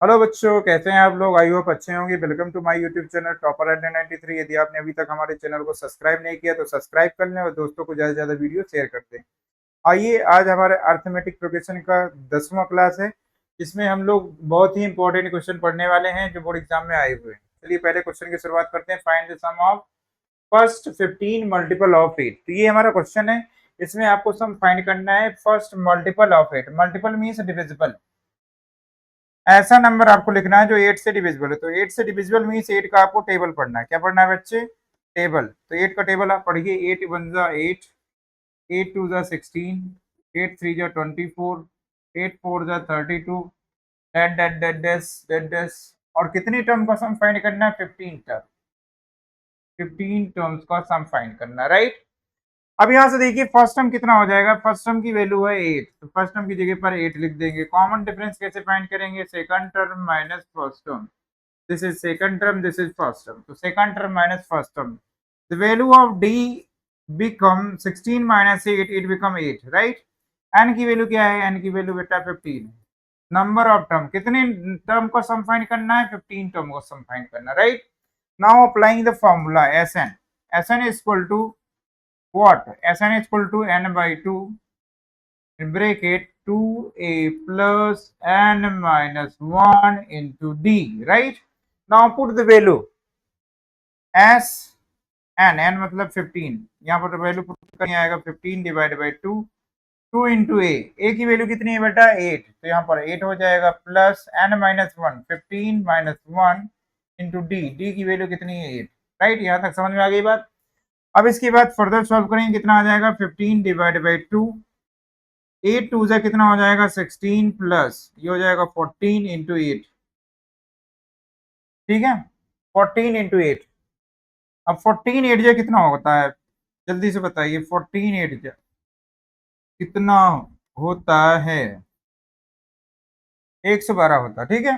Hello बच्चों, कैसे हैं आप लोग। आई होप अच्छे होंगे। Welcome to my YouTube channel topper at 93। यदि आपने अभी तक हमारे चैनल को सब्सक्राइब नहीं किया तो सब्सक्राइब कर लें और दोस्तों को ज़्यादा से ज़्यादा वीडियो शेयर कर दें। आइए, आज हमारे अर्थमेटिक प्रोग्रेशन का 10वां क्लास है। इसमें हम लोग बहुत ही इंपॉर्टेंट क्वेश्चन पढ़ने वाले हैं जो बोर्ड एग्जाम में आए हुए हैं। चलिए पहले क्वेश्चन की शुरुआत करते हैं। Find the sum of first 15 multiple of 8। तो ये हमारा क्वेश्चन है। इसमें आपको सम फाइंड करना है first multiple of 8। Multiple means divisible. ऐसा नंबर आपको लिखना है जो 8 से डिविजिबल है। तो 8 से डिविजिबल मीन्स 8 का आपको टेबल पढ़ना है। क्या पढ़ना है बच्चे? टेबल। तो 8 का टेबल आप पढ़िए। 8 वन जा 8, 8 टू जा 16, 8 थ्री जा 24, 8 फोर जा 32, डेट डेट डेट डेस डेट डेस। और कितनी टर्म का सम फाइंड करना है? 15 टर्म। 15 टर्म्स का सम फाइंड करना है, राइट। अब यहाँ से देखिए फर्स्ट टर्म कितना हो जाएगा। फर्स्ट टर्म की वैल्यू है 8, तो फर्स्ट टर्म की जगह पर 8 लिख देंगे। कॉमन डिफरेंस कैसे फाइंड करेंगे? Second term minus first term. This is second term, this is first term. So second term minus first term. The value of d become 16 minus 8, it become 8, right? n की value क्या है? n की value बेटा 15। Number of term, कितने term को sum find करना है? 15 term को सम फाइंड करना, right. Now applying the formula Sn। Sn is equal to what? Sn is equal to n by 2 in bracket 2a plus n minus 1 into d, right? Now put the value S n n मतलब 15। यहाँ पर value put करनी आएगा 15 divide by 2। 2 into ए की value कितनी है बेटा? 8। तो यहाँ पर 8 हो जाएगा plus n minus 1, 15 minus 1 into D. D की वैल्यू कितनी है? 8, राइट। यहाँ तक समझ में आ गई बात। अब इसके बाद फर्दर सॉल्व करेंगे। कितना आ जाएगा? 15 डिवाइड बाई 2। 8 टू जा कितना हो जाएगा? 16 प्लस ये हो जाएगा 14 इंटू 8। ठीक है, 14 इंटू 8। अब 14 8 जा कितना होता है? जल्दी से बताइए। 14 8 जा कितना होता है? 112 होता है, ठीक है।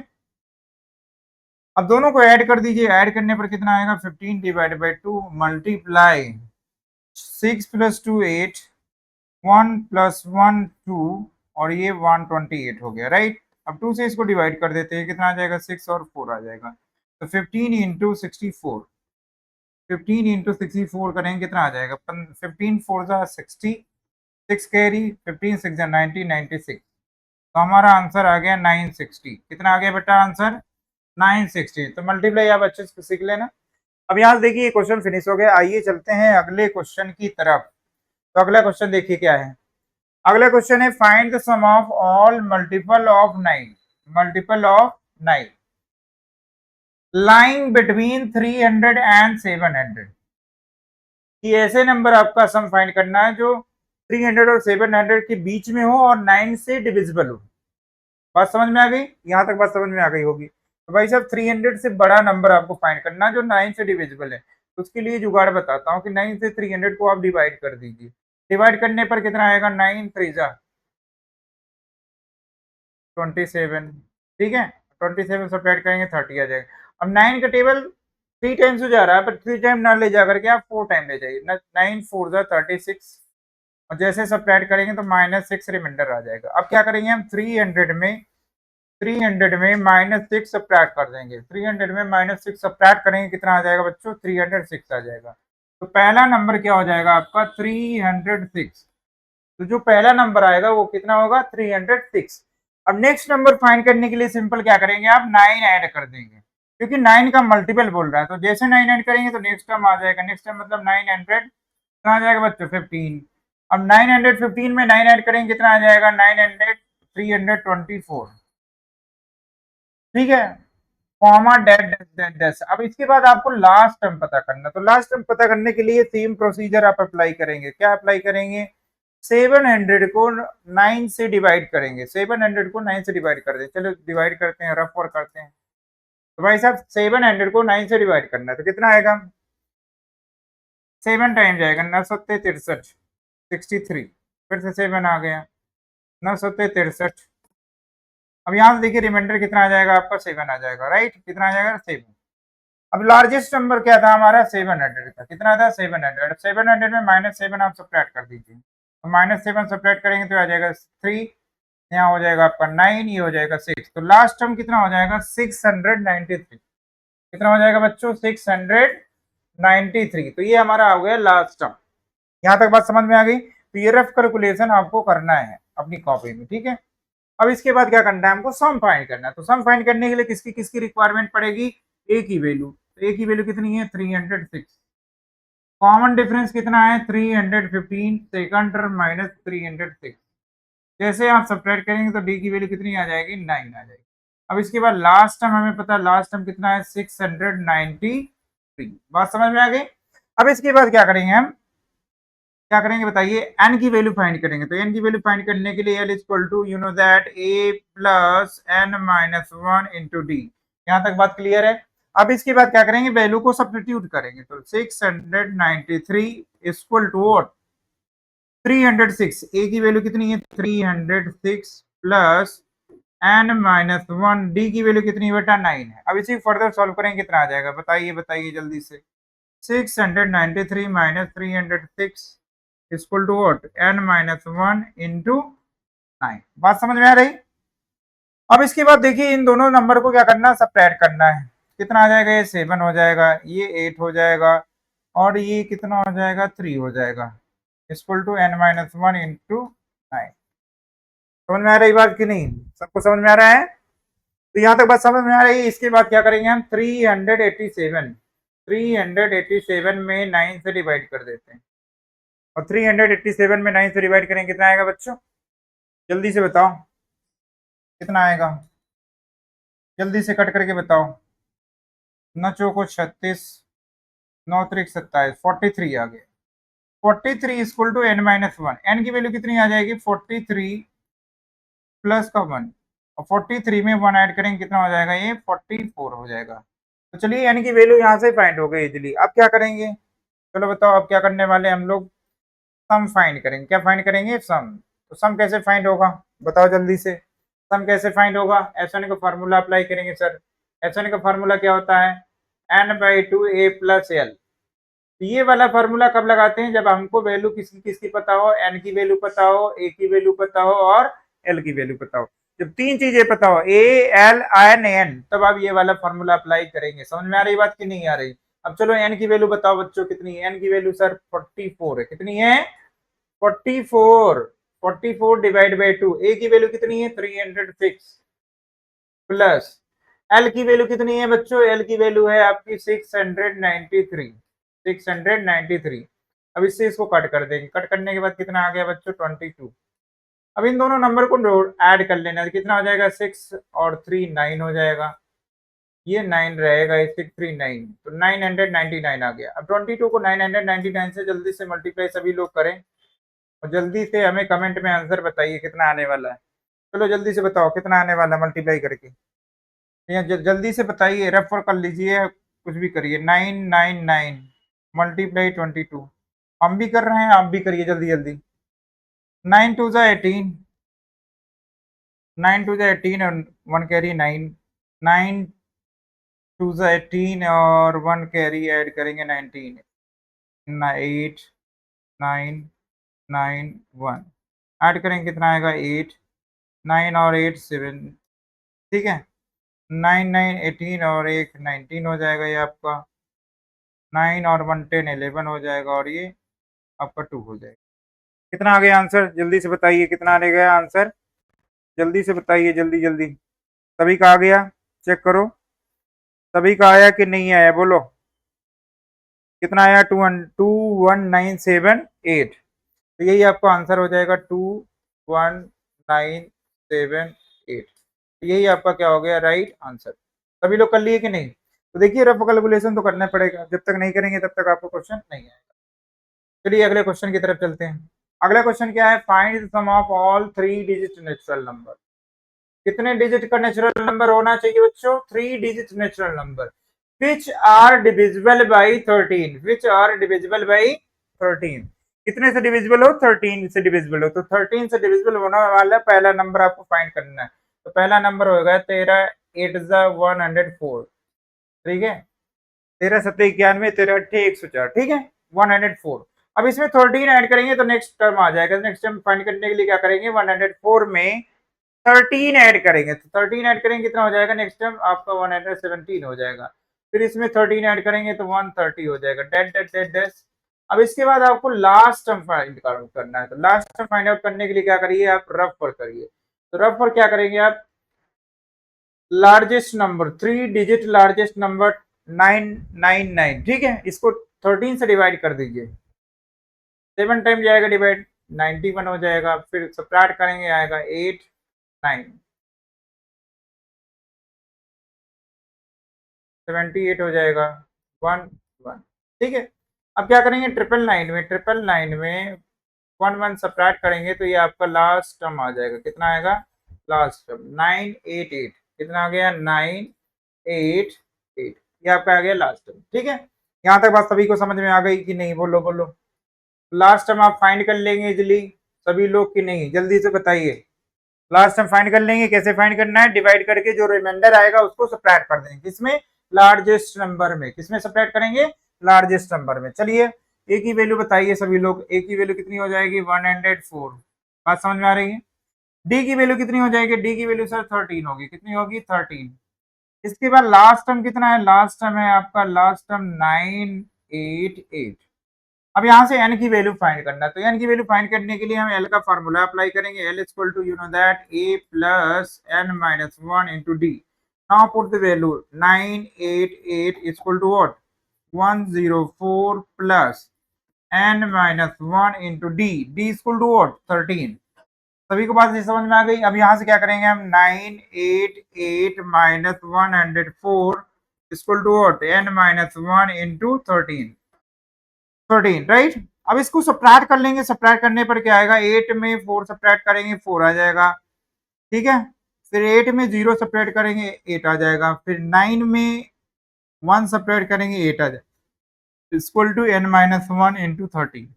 अब दोनों को ऐड कर दीजिए। ऐड करने पर कितना आएगा? 15 divide by 2 multiply 6 plus 2 8, 1 plus 1 2, और ये 128 हो गया, राइट। अब 2 से इसको डिवाइड कर देते हैं। कितना आ जाएगा? 6 और 4 आ जाएगा। तो 15 इंटू 64, 15 इंटू 64 करेंगे कितना आ जाएगा? 15 फोर जा 60, 6 कैरी, 15 6 जा 90, 96। तो हमारा आंसर आ गया 960। कितना आ गया बेटा आंसर? 960। तो मल्टीप्लाई आप अच्छे से सीख लेना। अब यहाँ से देखिए क्वेश्चन फिनिश हो गया। आइए चलते हैं अगले क्वेश्चन की तरफ। तो अगला क्वेश्चन देखिए क्या है। अगला क्वेश्चन है find the sum of all multiple of 9। Multiple of 9 lying between 300 and 700। कि ऐसे नंबर आपका सम फाइंड करना है जो 300 और 700 के बीच में हो और 9 से डिविजिबल हो। बात समझ में आ गई? यहाँ तक बात समझ में आ गई होगी। तो भाई साहब 300 से बड़ा नंबर आपको फाइंड करना है जो 9 से डिविजिबल है। तो उसके लिए जुगाड़ बताता हूँ कि 9 से 300 को आप डिवाइड कर दीजिए। डिवाइड करने पर कितना आएगा? 9 3 जा 27, ठीक है। 27 सब्ट्रैक्ट करेंगे 30 आ जाएगा। अब 9 का टेबल 3 टाइम्स हो जा रहा है, पर 3 टाइम ना ले जा करके आप 4 टाइम ले जाइए। 9 4 जा 36, और जैसे सब्ट्रैक्ट करेंगे तो -6 रिमाइंडर आ जाएगा। अब क्या करेंगे हम? 300 में -6 सब्ट्रैक्ट कर देंगे। 300 में -6 सब्ट्रैक्ट करेंगे कितना आ जाएगा बच्चों? 306 आ जाएगा। तो पहला नंबर क्या हो जाएगा आपका? 306। तो जो पहला नंबर आएगा वो कितना होगा? 306। अब नेक्स्ट नंबर फाइंड करने के लिए सिंपल क्या करेंगे आप? 9 ऐड कर देंगे, क्योंकि 9 का मल्टीपल बोल रहा है। तो जैसे 9 ऐड करेंगे तो नेक्स्ट टर्म आ जाएगा। नेक्स्ट टर्म मतलब 900 कितना आ जाएगा बच्चों? 15। अब 915 में 9 ऐड करेंगे कितना आ जाएगा? 900 324, ठीक है। Comma dot dot dot dot. अब इसके बाद आपको लास्ट टर्म पता करना। तो लास्ट टर्म पता करने के लिए सेम प्रोसीजर आप अप्लाई करेंगे। क्या अप्लाई करेंगे? 700 को 9 से डिवाइड करेंगे। 700 को 9 से डिवाइड कर दें। चलो डिवाइड करते हैं, रफ वर्क करते हैं। तो भाई साहब 700 को 9 से डिवाइड करना है तो कितना आएगा? 7 टाइम जाएगा 963, 63। फिर से 7 आ गया 963। अब यहाँ से देखिए रिमाइंडर कितना आ जाएगा आपका? 7 आ जाएगा, राइट। कितना आ जाएगा? 7। अब लार्जेस्ट नंबर क्या था हमारा? 700 था। कितना था? 700। 700 में -7 आप सब्ट्रैक्ट कर दीजिए। तो -7 सब्ट्रैक्ट करेंगे तो आ जाएगा 3। यहाँ हो जाएगा आपका 9, ये हो जाएगा 6, तो लास्ट टर्म कितना हो जाएगा 693। कितना हो जाएगा बच्चों 693। तो ये हमारा हो गया लास्ट टर्म। यहाँ तक बात समझ में आ गई। तो ये रफ कैलकुलेशन आपको करना है अपनी कॉपी में, ठीक है। अब इसके बाद क्या करना है, हमको सम फाइंड करना है। तो सम फाइंड करने के लिए किसकी किसकी रिक्वायरमेंट पड़ेगी, ए की वैल्यू। तो ए की वैल्यू कितनी है 306। कॉमन डिफरेंस कितना है 315, सेकंड टर्म माइनस 306। जैसे आप सब्ट्रैक्ट करेंगे तो डी की वैल्यू कितनी आ जाएगी 9 आ जाएगी। अब इसके बाद लास्ट टर्म हमें पता है, लास्ट टर्म कितना है 693। बात समझ में आ गई। अब इसके बाद क्या करेंगे हम, क्या करेंगे बताइए, एन की वैल्यू फाइंड करेंगे। तो एन की वैल्यू फाइंड करने के लिए L equal to you know that A plus n minus 1 into D. यहाँ तक बात क्लियर है। अब इसके बाद क्या करेंगे, वैल्यू को सब्स्टिट्यूट करेंगे। तो 693 इक्वल टू व्हाट 306। ए की वैल्यू कितनी है 306 प्लस एन माइनस 1, डी की वैल्यू कितनी है बेटा 9 है। अब इसी फर्दर सॉल्व करेंगे कितना आ जाएगा, बताइए बताइए जल्दी से। 693 minus 306 equal to what n minus 1 into 9। बात समझ में आ रही। अब इसके बाद देखिए इन दोनों नंबर को क्या करना है, सबट्रैक्ट करना है। कितना आ जाएगा, ये 7 हो जाएगा, ये 8 हो जाएगा, और ये कितना हो जाएगा 3 हो जाएगा, equal to n minus 1 into 9। समझ में आ रही बात कि नहीं, सबको समझ में आ रहा है। तो यहाँ तक बात समझ में आ रही है। इसके बाद क्या करेंगे हम 387 में 9 से डिवाइड कर देते हैं। और 387 में 9 से डिवाइड करेंगे कितना आएगा बच्चों, जल्दी से बताओ कितना आएगा, जल्दी से कट करके बताओ। 9 चौको 36, 9 त्रिक 27, 43 आ गया। 43 equal to n minus 1। N की वैल्यू कितनी आ जाएगी 43 प्लस का 1, और 43 में 1 ऐड करेंगे कितना हो जाएगा, ये 44 हो जाएगा। तो चलिए एन की वैल्यू यहाँ से फाइंड हो गई इजिली। अब क्या करेंगे, चलो बताओ अब क्या करने वाले हम लोग, सम फाइंड करेंगे। क्या फाइंड करेंगे, सम। तो सम कैसे फाइंड होगा बताओ जल्दी से, सम कैसे फाइंड होगा। एस1 का फार्मूला अप्लाई करेंगे सर। एस1 का फार्मूला क्या होता है, n/2 a प्लस एल। ये वाला फार्मूला कब लगाते हैं, जब हमको वैल्यू किसकी किसकी पता हो, एन की वैल्यू पता हो, ए की वैल्यू पता हो, और एल की वैल्यू पता हो। जब तीन चीजें पता हो, ए एल एन एन, तब आप ये वाला फार्मूला अप्लाई करेंगे। समझ में आ रही बात कि नहीं आ रही। अब चलो एन की वैल्यू बताओ बच्चों कितनी है। एन की वैल्यू सर 44 है। कितनी है 44। 44 डिवाइड बाई 2। ए की वैल्यू कितनी है 306 प्लस एल की वैल्यू कितनी है बच्चों, एल की वैल्यू है आपकी 693। 693। अब इससे इसको कट कर देंगे। कट करने के बाद कितना आ गया बच्चों 22। अब इन दोनों नंबर को ऐड कर लेना, कितना हो जाएगा 6 और 3 9 हो जाएगा। ये 9 रहेगा, 639, तो 999 आ गया। अब 22 को 999 से जल्दी से मल्टीप्लाई सभी लोग करें, और जल्दी से हमें कमेंट में आंसर बताइए कितना आने वाला है। चलो जल्दी से बताओ कितना आने वाला है मल्टीप्लाई करके। यहाँ जल्दी से बताइए, रेफर कर लीजिए, कुछ भी करिए। 999 मल्टीप्लाई 22। हम भी कर रहे हैं, आप भी करिए जल्दी जल्दी। 9 2 जा 18, 9 2 जा 18 और 1 कैरी 9, 9 2 जा 18 और 1 कैरी ऐड करेंगे 19, 8 9 9 1 ऐड करेंगे कितना आएगा 8, 9 और 8 7, ठीक है। 9 9 18 और 1 19 हो जाएगा ये आपका। 9 और 1 10 11 हो जाएगा, और ये आपका 2 हो जाएगा। कितना आ गया आंसर, जल्दी से बताइए कितना आ गया आंसर, जल्दी से बताइए, जल्दी जल्दी। सभी का आ गया, चेक करो सभी का आया कि नहीं आया, बोलो कितना आया। 21978। तो यही आपका आंसर हो जाएगा 21978। यही आपका क्या हो गया, राइट आंसर। सभी लोग कर लिए कि नहीं। तो देखिए रफ कैलकुलेशन तो करना पड़ेगा, जब तक नहीं करेंगे तब तक आपको क्वेश्चन नहीं आएगा। चलिए अगले क्वेश्चन की तरफ चलते हैं। अगला क्वेश्चन क्या है, find the sum of all 3 digit natural number. कितने डिजिट का नेचुरल नंबर होना चाहिए बच्चों, 3 digit natural number which are divisible by 13, which are divisible by 13। कितने से डिविजिबल हो, 13 से डिविजिबल हो। तो 13 से डिविजिबल होने वाला पहला नंबर आपको फाइंड करना है। तो पहला नंबर होगा 13 8 104, ठीक है। 13 7 91, 13 8 104, ठीक है 104। अब इसमें 13 ऐड करेंगे तो नेक्स्ट टर्म आ जाएगा। नेक्स्ट टर्म फाइंड करने के लिए क्या करेंगे, 104 में 13 ऐड करेंगे, तो 13 ऐड करेंगे कितना हो जाएगा, नेक्स्ट टाइम आपका 117 हो जाएगा। फिर इसमें 13 ऐड करेंगे तो 130 हो जाएगा, डेट डेट डेट डेट। अब इसके बाद आपको लास्ट टर्म फाइंड आउट करना है, तो लास्ट टर्म फाइंड आउट करने के लिए क्या करिए, आप रफ पर करिए। तो रफ पर क्या करेंगे आप, largest number, 3 digit largest number 999, ठीक है, इसको 13 से डिवाइड कर दीजिए, 7 टाइम जाएगा डिवाइड, 91 हो जाएगा। फिर सब्ट्रैक्ट करेंगे, आएगा 8 9 78 हो जाएगा, 1 1, ठीक है। अब क्या करेंगे, 999 में 1 1 सब्ट्रैक्ट करेंगे तो ये आपका लास्ट टर्म आ जाएगा, कितना आएगा, लास्ट टर्म 988, कितना आ गया, 988, ये आपका आ गया लास्ट टर्म, ठीक है। यहाँ तक बात सभी को समझ में आ गई कि नहीं, बोलो बोलो। लास्ट टर्म आप फाइंड कर लेंगे इजिली सभी लोग कि नहीं, जल्दी से बताइए। लास्ट टर्म फाइंड कर लेंगे, कैसे फाइंड करना है, डिवाइड करके जो रिमाइंडर आएगा उसको सब्ट्रैक्ट कर देंगे, किसमें, लार्जेस्ट नंबर में, किसमें सब्ट्रैक्ट करेंगे, लार्जेस्ट नंबर में। चलिए ए की वैल्यू बताइए सभी लोग, ए की वैल्यू कितनी हो जाएगी, 104, बात समझ में आ रही है। डी की वैल्यू कितनी हो जाएगी, डी की वैल्यू सर 13 होगी, कितनी होगी, 13। इसके बाद लास्ट टर्म कितना है, लास्ट टर्म है आपका, लास्ट टर्म 988। अब यहाँ से n की वैल्यू फाइंड करना है, तो n की वैल्यू फाइंड करने के लिए हम l का फार्मूला अप्लाई करेंगे, l equal to you know that a plus n minus 1 into D. Now put the value 988 equal to what, 104 plus n minus 1 into D, D equal to what, 13। सभी को बात समझ में आ गई। अब यहाँ से क्या करेंगे हम, 988 minus 104 equal to what, n minus 1 into 13, 13 right. अब इसको सब्ट्रैक्ट कर लेंगे, सब्ट्रैक्ट करने पर क्या आएगा, 8 में 4 सब्ट्रैक्ट करेंगे 4 आ जाएगा, ठीक है। फिर 8 में 0 सब्ट्रैक्ट करेंगे 8 आ जाएगा, फिर 9 में 1 सब्ट्रैक्ट करेंगे 8 आ जाएगा, equal to n minus 1 into 13।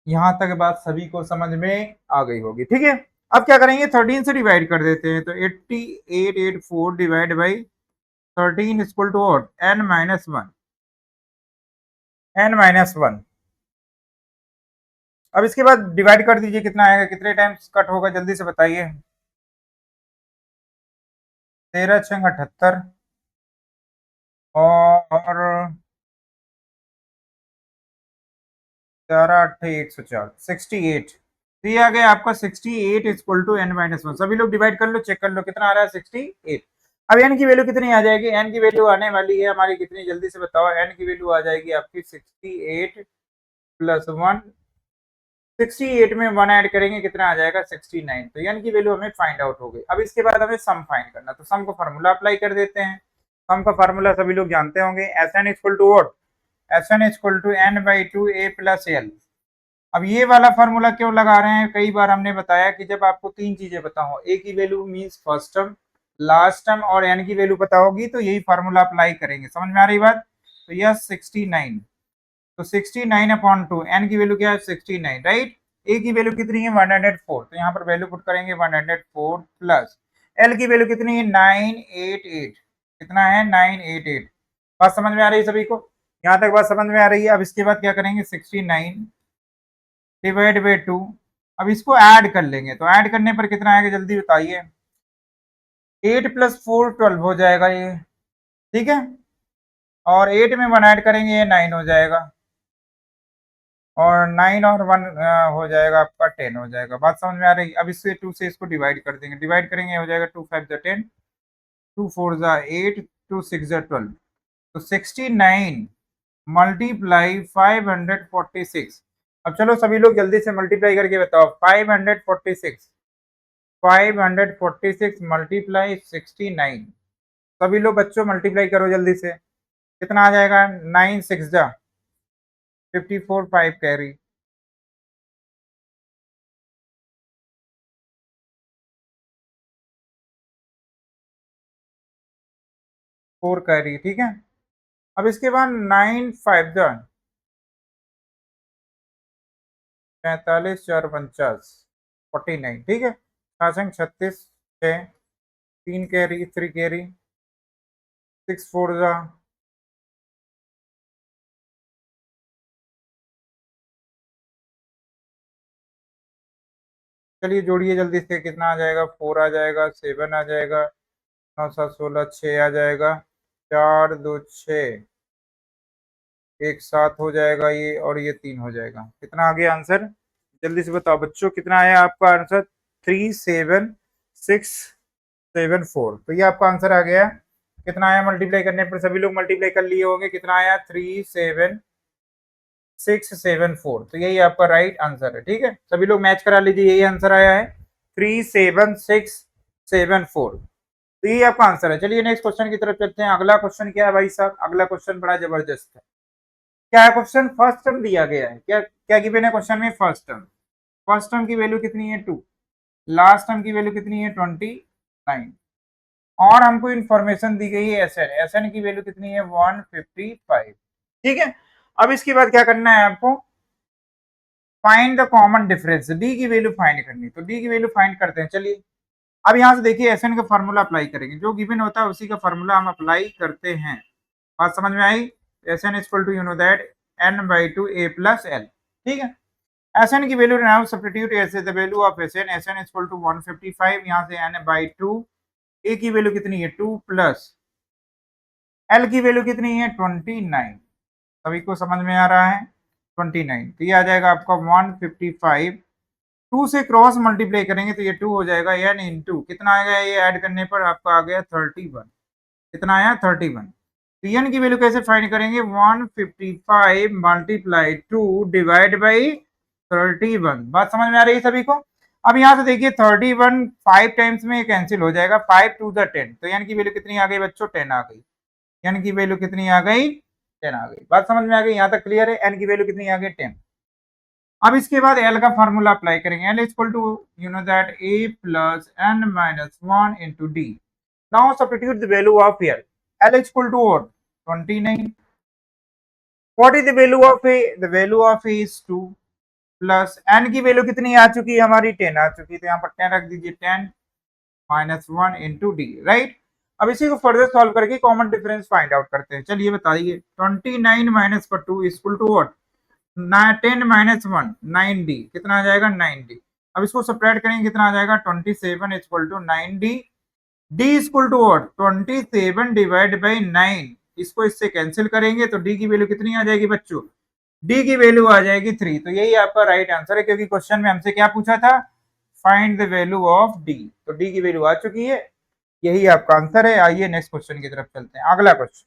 यहाँ तक बात सभी को समझ में आ गई होगी, ठीक है। अब क्या करेंगे, 13 से डिवाइड कर देते हैं, तो 8884 divide by 13 equal to what, n minus 1, n minus 1। अब इसके बाद डिवाइड कर दीजिए, कितना आएगा, कितने टाइम्स कट होगा, जल्दी से बताइए। 13 छंग 78 और 4 8 104, 68। तो ये आ गया आपका 68 इक्वल टू n माइनस 1। सभी लोग डिवाइड कर लो, चेक कर लो कितना आ रहा है, 68। अब n की वैल्यू कितनी आ जाएगी, n की वैल्यू आने वाली है हमारी कितनी, जल्दी से बताओ, n की वैल्यू आ जाएगी आपकी 68 प्लस 1, 68 में 1 ऐड करेंगे कितना आ जाएगा, 69। तो n की वैल्यू हमें फाइंड आउट हो गई। अब इसके बाद हमें सम फाइंड करना, तो सम को फार्मूला अप्लाई कर देते हैं। सम का फार्मूला सभी लोग जानते होंगे, S n equal to what, S n equal to n by two A plus L. अब ये वाला फार्मूला क्यों लगा रहे हैं, कई बार हमने बताया कि जब आपको 3 चीजें पता हो, ए की value means first term, last term और एन की वैल्यू पता होगी, तो यही फार्मूला अप्लाई करेंगे, समझ में आ रही बात। तो यह 69, तो 69 अपॉन 2, एन की वैल्यू क्या है, 69 राइट। ए की वैल्यू कितनी है, 104, तो यहाँ पर वैल्यू पुट करेंगे 104 प्लस एल की वैल्यू कितनी है, 988, कितना है, 988। बात समझ में आ रही है सभी को, यहाँ तक बात समझ में आ रही है। अब इसके बाद क्या करेंगे, 69 डिवाइड बाई 2। अब इसको ऐड कर लेंगे, तो ऐड करने पर कितना आएगा, जल्दी बताइए। 8 प्लस 4 12 हो जाएगा ये, ठीक है। और 8 में 1 ऐड करेंगे, ये 9 हो जाएगा, और 9 और 1 हो जाएगा आपका 10 हो जाएगा। बात समझ में आ रही है। अब इससे 2 से इसको डिवाइड कर देंगे, डिवाइड करेंगे हो जाएगा 2 5 10, 2 4 8, 2 6 12। तो 69 मल्टीप्लाई 546। अब चलो सभी लोग जल्दी से मल्टीप्लाई करके बताओ, 546, 546 मल्टीप्लाई 69। सभी लोग बच्चों मल्टीप्लाई करो जल्दी से, कितना आ जाएगा, 9 6 जा 54, 5 कैरी, 4 कैरी, ठीक है। अब इसके बाद 9 5 जा 45, 4 49, 49, ठीक है। 36 6, 3 कैरी, 3 कैरी, 6 4 जा चलिए जोड़िए जल्दी से, कितना आ जाएगा, 4 आ जाएगा, 7 आ जाएगा, 9 7 16, 6 आ जाएगा, 4 2 6, एक साथ हो जाएगा ये, और ये 3 हो जाएगा। कितना आ गया आंसर, जल्दी से बताओ बच्चों, कितना आया आपका आंसर, 37674। तो ये आपका आंसर आ गया। कितना आया मल्टीप्लाई करने पर, सभी लोग मल्टीप्लाई कर लिए होंगे, कितना आया, 37674। तो यही आपका राइट आंसर है। ठीक है, सभी लोग मैच करा लीजिए, यही आंसर आया है 37674। तो यही आपका आंसर है। चलिए नेक्स्ट क्वेश्चन की तरफ चलते हैं। अगला क्वेश्चन क्या है भाई साहब, अगला क्वेश्चन बड़ा जबरदस्त है। क्या है क्वेश्चन, फर्स्ट टर्म दिया गया है, क्या क्या गिवन है क्वेश्चन में, फर्स्ट टर्म। फर्स्ट टर्म की वैल्यू कितनी है 2, लास्ट टर्म की वैल्यू कितनी है 29, और हमको इंफॉर्मेशन दी गई है एसएन, एसएन की वैल्यू कितनी है 155। ठीक है, अब इसके बाद क्या करना है आपको, find the common difference, D की वैल्यू फाइंड करनी। तो डी की वैल्यू फाइंड करते हैं। चलिए अब यहाँ से देखिए एसएन का फॉर्मूला अप्लाई करेंगे, जो गिवन होता है उसी का फॉर्मूला हम अप्लाई करते हैं। बात समझ में आई, SN equal to you know that n/2 a plus L. ठीक है, एसएन की value now substitute as the value of SN, SN equal to 155, यहाँ से n/2, ए की वैल्यू कितनी है 2 प्लस एल की वैल्यू कितनी है 29। सभी को समझ में आ रहा है, 29। तो ये आ जाएगा आपका 155, 2 से क्रॉस मल्टीप्लाई करेंगे तो ये 2 हो जाएगा, n इंटू कितना आएगा, ये ऐड करने पर आपका आ गया 31। कितना आया 31। तो n की वैल्यू कैसे फाइंड करेंगे, 155 मल्टीप्लाई 2 डिवाइड बाई 31। बात समझ में आ रही है सभी को। अब यहाँ से देखिए 31 5 टाइम्स में कैंसिल हो जाएगा, 5 टू द 10, तो n की वैल्यू कितनी आ गई बच्चों, 10 आ गई। n की वैल्यू कितनी आ गई, 10 आ गई। बात समझ में आ गई, यहाँ तक क्लियर है, n की वैल्यू कितनी आ गई 10। अब इसके बाद L का फॉर्मूला अप्लाई करेंगे, L equal to you know that a plus n minus 1 into D. Now substitute the value of L, L equal to what 29। What is the value of a, the value of a is 2 plus n की value कितनी आ चुकी है हमारी 10 आ चुकी है, तो यहाँ पर 10 रख दीजिए, 10 माइनस 1 इंटू डी, राइट। अब इसी को फर्दर सॉल्व करके कॉमन डिफरेंस फाइंड आउट करते हैं। चलिए बताइए, 29 माइनस का 2 equal to what, 10 minus 1 9d, कितना आ जाएगा 9d। अब इसको सब्ट्रैक्ट करेंगे, कितना आ जाएगा 27 equal to 9d, d equal to what 27 divide by 9। इसको इससे कैंसिल करेंगे तो d की वैल्यू कितनी आ जाएगी बच्चों, d की वैल्यू आ जाएगी 3। तो यही आपका राइट आंसर है, क्योंकि क्वेश्चन में हमसे क्या पूछा था, find the value of d, तो d की वैल्यू आ चुकी है, यही आपका आंसर है। आइए नेक्स्ट क्वेश्चन की तरफ चलते हैं, अगला क्वेश्चन।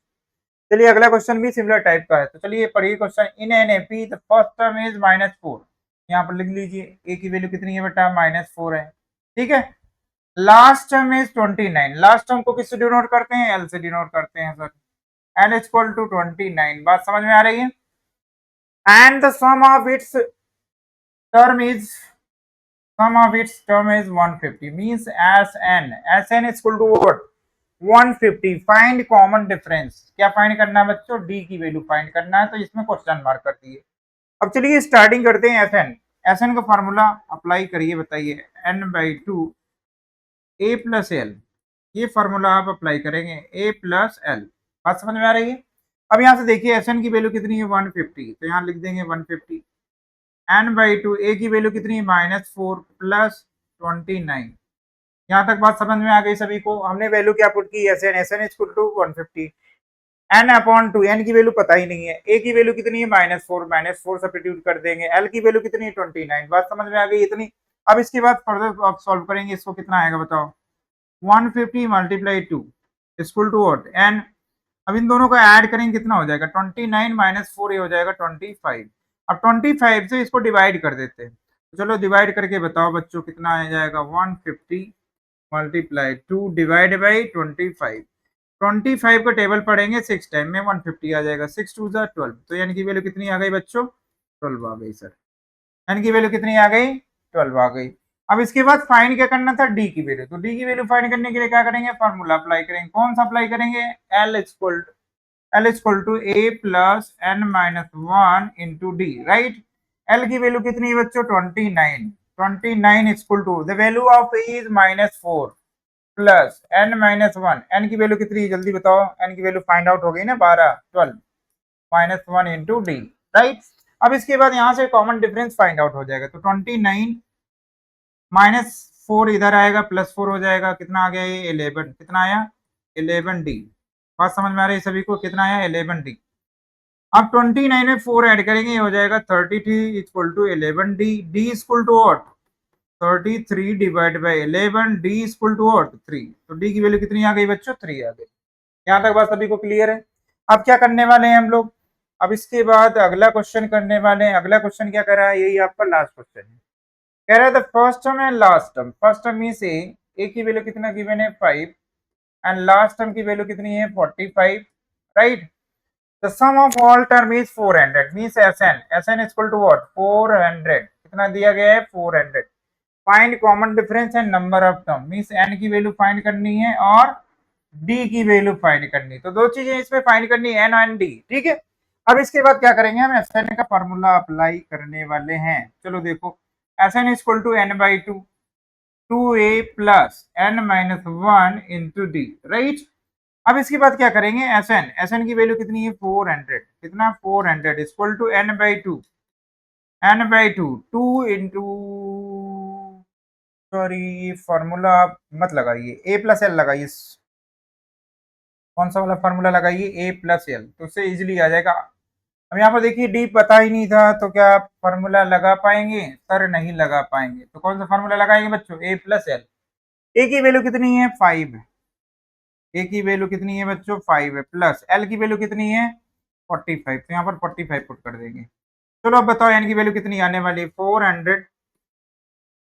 चलिए अगला क्वेश्चन भी सिमिलर टाइप का है, तो चलिए पढ़िए question. In an AP the first term is -4, यहाँ पर लिख लीजिए ए की वैल्यू कितनी है बेटा -4 है। ठीक है, last term is 29, last term को किससे डिनोट करते हैं, एल से डिनोट करते हैं सर, एल इक्वल टू 29। बात समझ में आ रही है। And the sum of its term is, sum of its term is 150, means Sn is equal to what 150। Find common difference, क्या फाइंड करना है बच्चों, डी की वैल्यू फाइंड करना है, तो इसमें क्वेश्चन मार्क कर दिए। अब चलिए स्टार्टिंग करते हैं Sn का फार्मूला अप्लाई करिए, बताइए n/2 a प्लस एल, ये फार्मूला आप अप्लाई करेंगे a प्लस एल। बात समझ में आ रही है। अब यहाँ से देखिए Sn की वैल्यू कितनी है 150, तो यहाँ लिख देंगे 150, n/2 a की वैल्यू कितनी है -4 प्लस 29। यहाँ तक बात समझ में आ गई सभी को। हमने वैल्यू क्या पुट की, Sn equal to 150, n/2, n की वैल्यू पता ही नहीं है, a की वैल्यू कितनी है -4 सब्स्टिट्यूट कर देंगे, l की वैल्यू कितनी है 29। बात समझ में आ गई इतनी। अब इसके बाद फर्दर आप सॉल्व करेंगे, इसको कितना आएगा बताओ, 150 multiply 2 equal to what n। अब इन दोनों को ऐड करेंगे, कितना हो जाएगा 29 माइनस 4, ये हो जाएगा 25। अब 25 से इसको डिवाइड कर देते हैं, तो चलो डिवाइड करके बताओ बच्चों कितना आ जाएगा, 150 मल्टीप्लाई 2 डिवाइड बाई 25। 25 का टेबल पढ़ेंगे 6 टाइम में 150 आ जाएगा, 6 2 जा 12। तो यानी की वैल्यू कितनी आ गई बच्चों, 12 आ गई सर, यानी की वैल्यू कितनी आ गई 12 आ गई। अब इसके बाद फाइंड क्या करना था, डी की वैल्यू। तो डी की वैल्यू फाइंड करने के लिए क्या करेंगे, फार्मूला अप्लाई करेंगे। कौन सा अप्लाई करेंगे, L equal to A plus n minus 1 into D, right. L की वैल्यू कितनी है बच्चों 29, 29 equal to the value of A is -4 plus n minus 1, n की वैल्यू कितनी है जल्दी बताओ, एन की वैल्यू फाइंड आउट हो गई ना 12 -1 इंटू डी, राइट। अब इसके बाद यहाँ से कॉमन डिफरेंस फाइंड आउट हो जाएगा, तो 29 -4 इधर आएगा, +4 हो जाएगा, कितना आ गया ये 11, कितना आया 11D। बात समझ में आ रही है सभी को, कितना आया 11D। अब 29 में 4 ऐड करेंगे, ये हो जाएगा 33 equal to 11D। D equal to what 33 divide by 11, D equal to what 3। तो D की वैल्यू कितनी आ गई बच्चों 3 आ गई। यहाँ तक बात सभी को क्लियर है। अब क्या करने वाले हैं हम लोग, अब इसके बाद अगला क्वेश्चन करने वाले हैं। अगला क्वेश्चन क्या कर रहा है, यही आपका लास्ट क्वेश्चन है। कह रहा है the first term and last term, first term means A की वैल्यू कितना गिवन है 5 एंड लास्ट टर्म की वैल्यू कितनी है 45, right. The sum of all term is 400 means SN equal to what 400, कितना दिया गया है 400। Find common difference and number of term means n की वैल्यू फाइंड करनी है और डी की वैल्यू फाइंड करनी है। तो दो चीजें इसमें फाइंड करनी है, एन एंड डी, ठीक है। अब इसके बाद क्या करेंगे, हम एसएन का फार्मूला अप्लाई करने वाले हैं। चलो देखो, Sn equal to n by 2, 2a plus n minus 1 into D, right. अब इसके बाद क्या करेंगे, एसएन की वैल्यू कितनी है 400, कितना 400 equal to n by 2, n by 2 2 into, sorry formula आप मत लगाइए, ए प्लस एल लगाइए। कौन सा वाला फॉर्मूला लगाइए, ए प्लस एल, तो उससे इजीली आ जाएगा। अब यहाँ पर देखिए डी पता ही नहीं था, तो क्या आप फॉर्मूला लगा पाएंगे, सर नहीं लगा पाएंगे। तो कौन सा फॉर्मूला लगाएंगे बच्चों, ए प्लस एल। ए की वैल्यू कितनी है 5 है, ए की वैल्यू कितनी है बच्चों 5 है, प्लस एल की वैल्यू कितनी है 45, तो यहाँ पर 45 पुट कर देंगे। चलो अब बताओ एन की वैल्यू कितनी आने वाली है 400,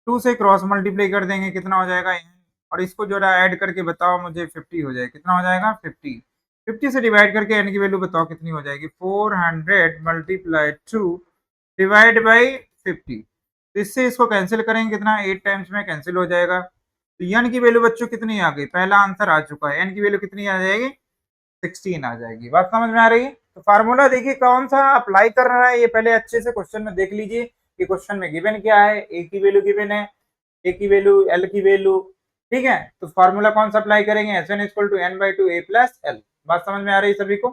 2 से क्रॉस मल्टीप्लाई कर देंगे, कितना हो जाएगा n, और इसको जो है ऐड करके बताओ मुझे 50 हो जाएगा, कितना हो जाएगा 50। 50 से डिवाइड करके एन की वैल्यू बताओ कितनी हो जाएगी, 400 मल्टीप्लाई 2 डिवाइड बाई 50। तो इससे इसको कैंसिल करेंगे, कितना 8 टाइम्स में कैंसिल हो जाएगा। तो एन की वैल्यू बच्चों कितनी आ गई, पहला आंसर आ चुका है, एन की वैल्यू कितनी आ जाएगी 16 आ जाएगी। बात समझ में आ रही है। तो फार्मूला देखिए कौन सा अप्लाई कर रहा है, ये पहले अच्छे से क्वेश्चन में देख लीजिए कि क्वेश्चन में गिवन क्या है। ए की वैल्यू गिवन है, ए की वैल्यू एल की वैल्यू, ठीक है। तो फार्मूला कौन सा अप्लाई करेंगे, S n equal to n by 2 A plus L. बात समझ में आ रही है सभी को।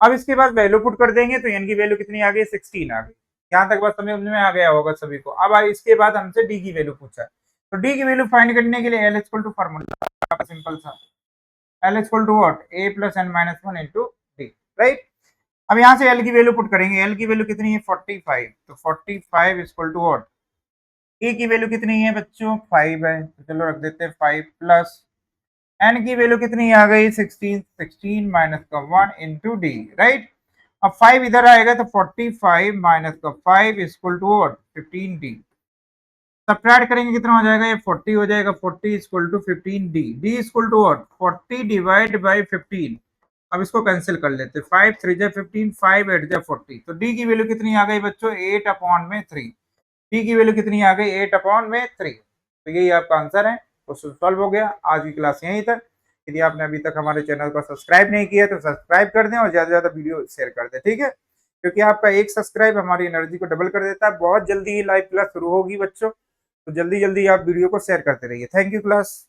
अब इसके बाद वैल्यू पुट कर देंगे, तो एन की वैल्यू कितनी आ गई 16 आ गई। यहाँ तक बात समझ में आ गया होगा सभी को। अब इसके बाद हमसे डी की वैल्यू पूछा है, तो डी की वैल्यू फाइंड करने के लिए L equal to formula simple सा, L equal to what A plus n minus 1 into D, right. अब यहाँ से एल की वैल्यू पुट करेंगे, एल की वैल्यू कितनी है 45, तो 45 इक्वल टू व्हाट, ए की वैल्यू कितनी है बच्चों 5 है, तो चलो रख देते हैं 5 प्लस एन की वैल्यू कितनी आ गई 16, 16 माइनस का 1 इंटू डी, राइट। अब 5 इधर आएगा तो 45 माइनस का 5 equal to what 15 D. Subtract करेंगे कितना हो जाएगा, ये 40 हो जाएगा, 40 equal to 15 D, D equal to what 40 divide by 15। अब इसको कैंसिल कर लेते, 5 3 जा 15, 5 8 जा 40। तो डी की वैल्यू कितनी आ गई बच्चों 8 अपॉन में 3, डी की वैल्यू कितनी आ गई 8 अपॉन में 3। तो यही आपका आंसर है, क्वेश्चन सॉल्व हो गया। आज की क्लास यहीं तक। यदि आपने अभी तक हमारे चैनल को सब्सक्राइब नहीं किया तो सब्सक्राइब कर दें और ज़्यादा से ज़्यादा वीडियो शेयर कर दें, ठीक है। क्योंकि आपका एक सब्सक्राइब हमारी एनर्जी को डबल कर देता है। बहुत जल्दी ही लाइव क्लास शुरू होगी बच्चों, तो जल्दी जल्दी आप वीडियो को शेयर करते रहिए। Thank you class.